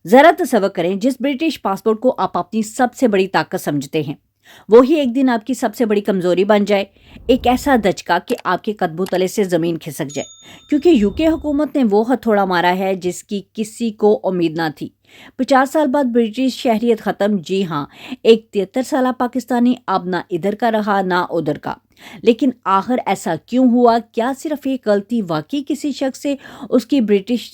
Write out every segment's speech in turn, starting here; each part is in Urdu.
ذرا تصور کریں جس برٹش پاسپورٹ کو آپ اپنی سب سے بڑی طاقت سمجھتے ہیں وہی ایک دن آپ کی سب سے بڑی کمزوری بن جائے، ایک ایسا دھچکا کہ آپ کے قدموں تلے سے زمین کھسک جائے، کیونکہ یوکے حکومت نے وہ ہتھوڑا مارا ہے جس کی کسی کو امید نہ تھی۔ 50 سال بعد برٹش شہریت ختم، جی ہاں، ایک 73 سالہ پاکستانی اب نہ ادھر کا رہا نہ ادھر کا۔ لیکن آخر ایسا کیوں ہوا؟ کیا صرف ایک غلطی واقعی کسی شخص سے اس کی برٹش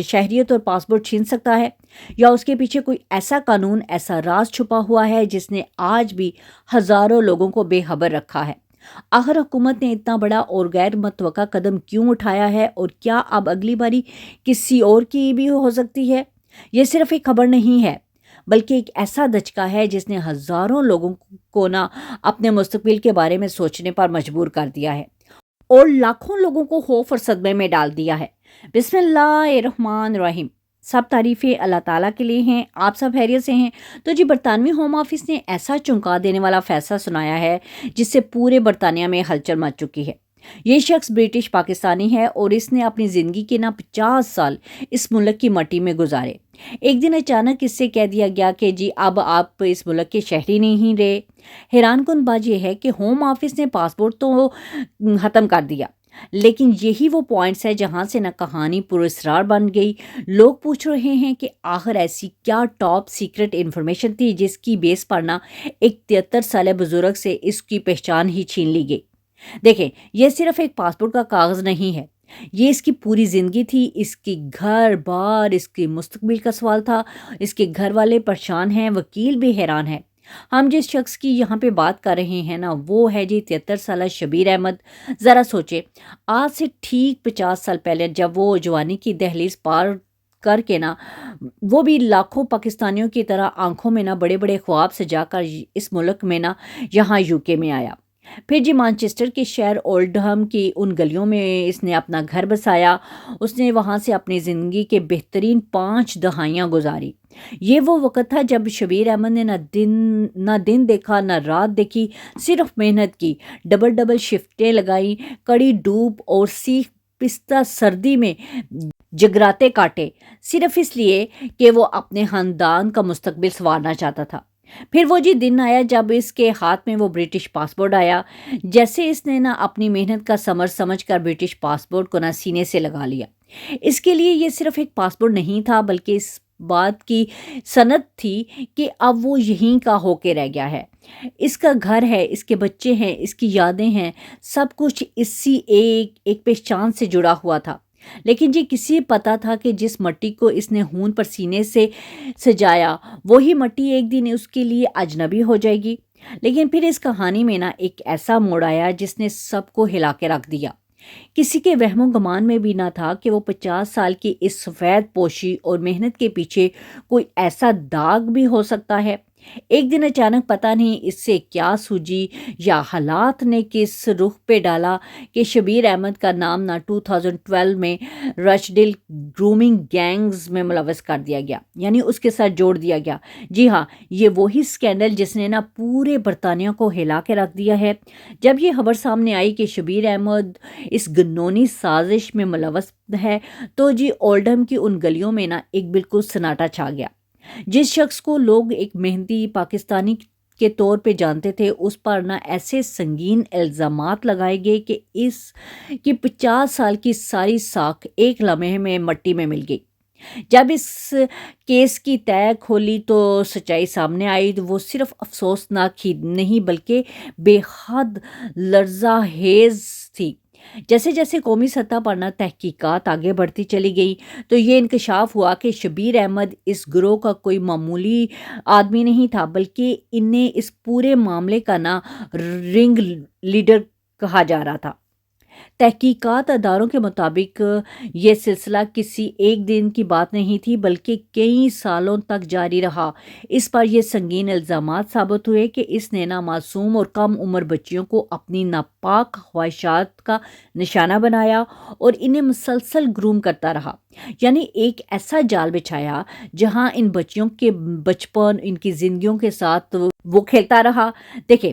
شہریت اور پاسپورٹ چھین سکتا ہے، یا اس کے پیچھے کوئی ایسا قانون، ایسا راز چھپا ہوا ہے جس نے آج بھی ہزاروں لوگوں کو بے خبر رکھا ہے؟ آخر حکومت نے اتنا بڑا اور غیر متوقع قدم کیوں اٹھایا ہے، اور کیا اب اگلی باری کسی اور کی بھی ہو سکتی ہے؟ یہ صرف ایک خبر نہیں ہے، بلکہ ایک ایسا دھچکا ہے جس نے ہزاروں لوگوں کو نہ اپنے مستقبل کے بارے میں سوچنے پر مجبور کر دیا ہے اور لاکھوں لوگوں کو خوف اور صدمے میں ڈال دیا ہے۔ بسم اللہ الرحمن الرحیم۔ سب تعریفیں اللہ تعالیٰ کے لیے ہیں۔ آپ سب خیریت سے ہیں؟ تو جی، برطانوی ہوم آفس نے ایسا چونکا دینے والا فیصلہ سنایا ہے جس سے پورے برطانیہ میں ہلچل مچ چکی ہے۔ یہ شخص برٹش پاکستانی ہے اور اس نے اپنی زندگی کے 50 سال اس ملک کی مٹی میں گزارے۔ ایک دن اچانک اس سے کہہ دیا گیا کہ جی اب آپ اس ملک کے شہری نہیں رہے۔ حیران کن بات یہ ہے کہ ہوم آفس نے پاسپورٹ تو ختم کر دیا، لیکن یہی وہ پوائنٹس ہے جہاں سے نہ کہانی پراسرار بن گئی۔ لوگ پوچھ رہے ہیں کہ آخر ایسی کیا ٹاپ سیکرٹ انفارمیشن تھی جس کی بیس پر نہ ایک 73 سالہ بزرگ سے اس کی پہچان ہی چھین لی گئی۔ دیکھیں، یہ صرف ایک پاسپورٹ کا کاغذ نہیں ہے، یہ اس کی پوری زندگی تھی، اس کی گھر بار، اس کے مستقبل کا سوال تھا۔ اس کے گھر والے پریشان ہیں، وکیل بھی حیران ہے۔ ہم جس شخص کی یہاں پہ بات کر رہے ہیں نا، وہ ہے جی 73 سالہ شبیر احمد۔ ذرا سوچے، آج سے ٹھیک 50 سال پہلے جب وہ جوانی کی دہلیز پار کر کے نا، وہ بھی لاکھوں پاکستانیوں کی طرح آنکھوں میں نا بڑے بڑے خواب سجا کر اس ملک میں نا یہاں یوکے میں آیا۔ پھر جی مانچسٹر کے شہر اولڈہم کی ان گلیوں میں اس نے اپنا گھر بسایا۔ اس نے وہاں سے اپنی زندگی کے بہترین 5 دہائیاں گزاری۔ یہ وہ وقت تھا جب شبیر احمد نے نہ دن دیکھا نہ رات دیکھی، صرف محنت کی، ڈبل شفٹیں لگائیں، کڑی دھوپ اور سیخ پستہ سردی میں جگراتے کاٹے، صرف اس لیے کہ وہ اپنے خاندان کا مستقبل سنوارنا چاہتا تھا۔ پھر وہ جی دن آیا جب اس کے ہاتھ میں وہ برٹش پاسپورٹ آیا۔ جیسے اس نے نا اپنی محنت کا ثمر سمجھ کر برٹش پاسپورٹ کو نا سینے سے لگا لیا۔ اس کے لیے یہ صرف ایک پاسپورٹ نہیں تھا، بلکہ اس بات کی سند تھی کہ اب وہ یہیں کا ہو کے رہ گیا ہے۔ اس کا گھر ہے، اس کے بچے ہیں، اس کی یادیں ہیں، سب کچھ اسی ایک پہچان سے جڑا ہوا تھا۔ لیکن جی کسی پتا تھا کہ جس مٹی کو اس نے خون پر سینے سے سجایا، وہی مٹی ایک دن اس کے لیے اجنبی ہو جائے گی۔ لیکن پھر اس کہانی میں نا ایک ایسا موڑ آیا جس نے سب کو ہلا کے رکھ دیا۔ کسی کے وہم و گمان میں بھی نہ تھا کہ وہ 50 سال کی اس سفید پوشی اور محنت کے پیچھے کوئی ایسا داغ بھی ہو سکتا ہے۔ ایک دن اچانک پتہ نہیں اس سے کیا سوجی یا حالات نے کس رخ پہ ڈالا کہ شبیر احمد کا نام نہ 2012 میں رچڈیل گرومنگ گینگز میں ملوث کر دیا گیا، یعنی اس کے ساتھ جوڑ دیا گیا۔ جی ہاں، یہ وہی سکینڈل جس نے نا پورے برطانیہ کو ہلا کے رکھ دیا ہے۔ جب یہ خبر سامنے آئی کہ شبیر احمد اس گنونی سازش میں ملوث ہے، تو جی اولڈہم کی ان گلیوں میں نا ایک بالکل سناٹا چھا گیا۔ جس شخص کو لوگ ایک محنتی پاکستانی کے طور پہ جانتے تھے، اس پر نہ ایسے سنگین الزامات لگائے گئے کہ اس کی 50 سال کی ساری ساکھ ایک لمحے میں مٹی میں مل گئی۔ جب اس کیس کی تہ کھولی تو سچائی سامنے آئی، وہ صرف افسوسناک ہی نہیں بلکہ بے حد لرزہ خیز تھی۔ جیسے جیسے قومی سطح پر نہ تحقیقات آگے بڑھتی چلی گئی، تو یہ انکشاف ہوا کہ شبیر احمد اس گروہ کا کوئی معمولی آدمی نہیں تھا، بلکہ انہیں اس پورے معاملے کا نا رنگ لیڈر کہا جا رہا تھا۔ تحقیقات اداروں کے مطابق یہ سلسلہ کسی ایک دن کی بات نہیں تھی، بلکہ کئی سالوں تک جاری رہا۔ اس پر یہ سنگین الزامات ثابت ہوئے کہ اس نے معصوم اور کم عمر بچیوں کو اپنی ناپاک خواہشات کا نشانہ بنایا اور انہیں مسلسل گروم کرتا رہا، یعنی ایک ایسا جال بچھایا جہاں ان بچیوں کے بچپن، ان کی زندگیوں کے ساتھ وہ کھیلتا رہا۔ دیکھیں،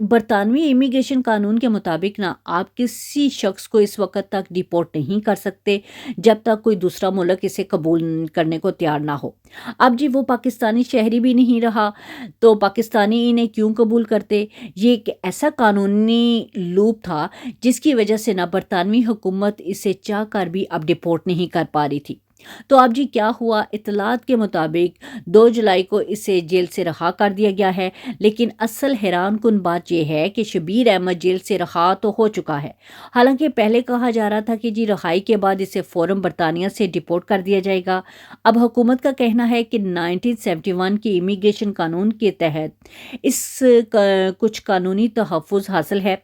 برطانوی امیگریشن قانون کے مطابق نا آپ کسی شخص کو اس وقت تک ڈیپورٹ نہیں کر سکتے جب تک کوئی دوسرا ملک اسے قبول کرنے کو تیار نہ ہو۔ اب جی وہ پاکستانی شہری بھی نہیں رہا تو پاکستانی انہیں کیوں قبول کرتے؟ یہ ایک ایسا قانونی لوپ تھا جس کی وجہ سے نا برطانوی حکومت اسے چاہ کر بھی اب ڈیپورٹ نہیں کر پا رہی تھی۔ تو اب جی کیا ہوا؟ اطلاعات کے مطابق 2 جولائی کو اسے جیل سے رہا کر دیا گیا ہے، لیکن اصل حیران کن بات یہ ہے کہ شبیر احمد جیل سے رہا تو ہو چکا ہے، حالانکہ پہلے کہا جا رہا تھا کہ جی رہائی کے بعد اسے فوراً برطانیہ سے ڈیپورٹ کر دیا جائے گا۔ اب حکومت کا کہنا ہے کہ 1971 کی امیگریشن قانون کے تحت اس کچھ قانونی تحفظ حاصل ہے،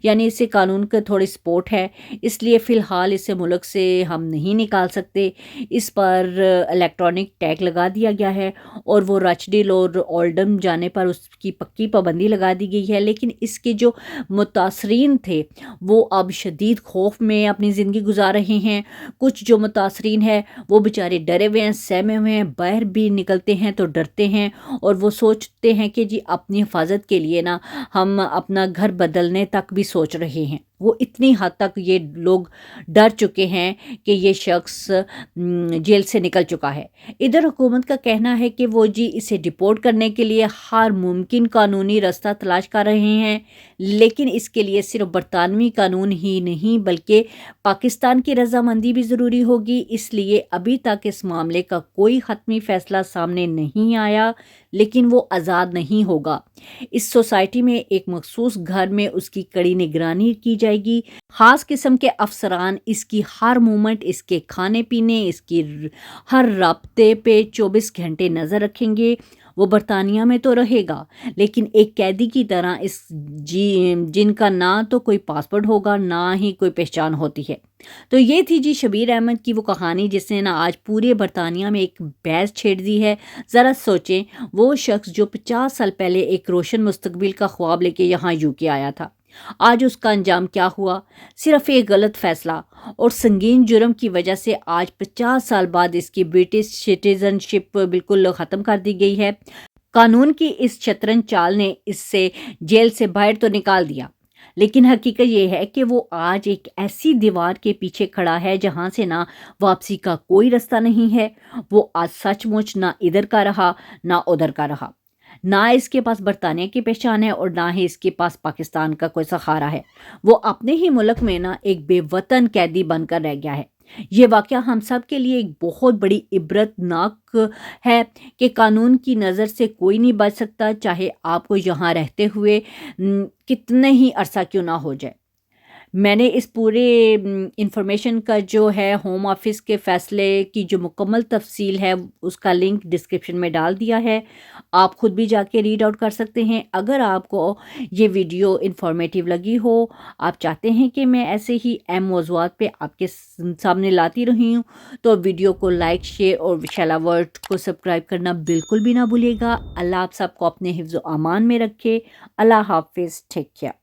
یعنی اسے قانون کا تھوڑی سپورٹ ہے، اس لیے فی الحال اسے ملک سے ہم نہیں نکال سکتے۔ اس پر الیکٹرانک ٹیگ لگا دیا گیا ہے اور وہ رچڈیل اور اولڈم جانے پر اس کی پکی پابندی لگا دی گئی ہے، لیکن اس کے جو متاثرین تھے وہ اب شدید خوف میں اپنی زندگی گزار رہے ہیں۔ کچھ جو متاثرین ہیں وہ بیچارے ڈرے ہوئے ہیں، سہمے ہوئے ہیں، باہر بھی نکلتے ہیں تو ڈرتے ہیں اور وہ سوچتے ہیں کہ جی اپنی حفاظت کے لیے نا ہم اپنا گھر بدلنے تک بھی سوچ رہے ہیں۔ وہ اتنی حد تک یہ لوگ ڈر چکے ہیں کہ یہ شخص جیل سے نکل چکا ہے۔ ادھر حکومت کا کہنا ہے کہ وہ جی اسے ڈیپورٹ کرنے کے لیے ہر ممکن قانونی راستہ تلاش کر رہے ہیں، لیکن اس کے لیے صرف برطانوی قانون ہی نہیں بلکہ پاکستان کی رضامندی بھی ضروری ہوگی۔ اس لیے ابھی تک اس معاملے کا کوئی حتمی فیصلہ سامنے نہیں آیا، لیکن وہ آزاد نہیں ہوگا۔ اس سوسائٹی میں ایک مخصوص گھر میں اس کی کڑی نگرانی کی جائے گی، خاص قسم کے افسران اس کی ہر موومنٹ، اس کے کھانے پینے، اس کی ہر رابطے پہ 24 گھنٹے نظر رکھیں گے۔ وہ برطانیہ میں تو رہے گا لیکن ایک قیدی کی طرح، جن کا نہ تو کوئی پاسپورٹ ہوگا نہ ہی کوئی پہچان ہوتی ہے۔ تو یہ تھی جی شبیر احمد کی وہ کہانی جس نے نا آج پورے برطانیہ میں ایک بحث چھیڑ دی ہے۔ ذرا سوچیں، وہ شخص جو 50 سال پہلے ایک روشن مستقبل کا خواب لے کے یہاں UK آیا تھا، آج اس کا انجام کیا ہوا؟ صرف ایک غلط فیصلہ اور سنگین جرم کی وجہ سے آج 50 سال بعد اس کی برٹش سٹیزن شپ بالکل ختم کر دی گئی ہے۔ قانون کی اس شطرنج چال نے اس سے جیل سے باہر تو نکال دیا، لیکن حقیقت یہ ہے کہ وہ آج ایک ایسی دیوار کے پیچھے کھڑا ہے جہاں سے نہ واپسی کا کوئی راستہ نہیں ہے۔ وہ آج سچ مچ نہ ادھر کا رہا نہ ادھر کا رہا، نہ اس کے پاس برطانیہ کی پہچان ہے اور نہ ہی اس کے پاس پاکستان کا کوئی سہارا ہے۔ وہ اپنے ہی ملک میں نا ایک بے وطن قیدی بن کر رہ گیا ہے۔ یہ واقعہ ہم سب کے لیے ایک بہت بڑی عبرت ناک ہے کہ قانون کی نظر سے کوئی نہیں بچ سکتا، چاہے آپ کو یہاں رہتے ہوئے کتنے ہی عرصہ کیوں نہ ہو جائے۔ میں نے اس پورے انفارمیشن کا جو ہے ہوم آفس کے فیصلے کی جو مکمل تفصیل ہے اس کا لنک ڈسکرپشن میں ڈال دیا ہے، آپ خود بھی جا کے ریڈ آؤٹ کر سکتے ہیں۔ اگر آپ کو یہ ویڈیو انفارمیٹیو لگی ہو، آپ چاہتے ہیں کہ میں ایسے ہی اہم موضوعات پہ آپ کے سامنے لاتی رہی ہوں، تو ویڈیو کو لائک، شیئر اور شیلا ورڈ کو سبسکرائب کرنا بالکل بھی نہ بھولیے گا۔ اللہ آپ سب کو اپنے حفظ و امان میں رکھے۔ اللہ حافظ، ٹیک کیئر۔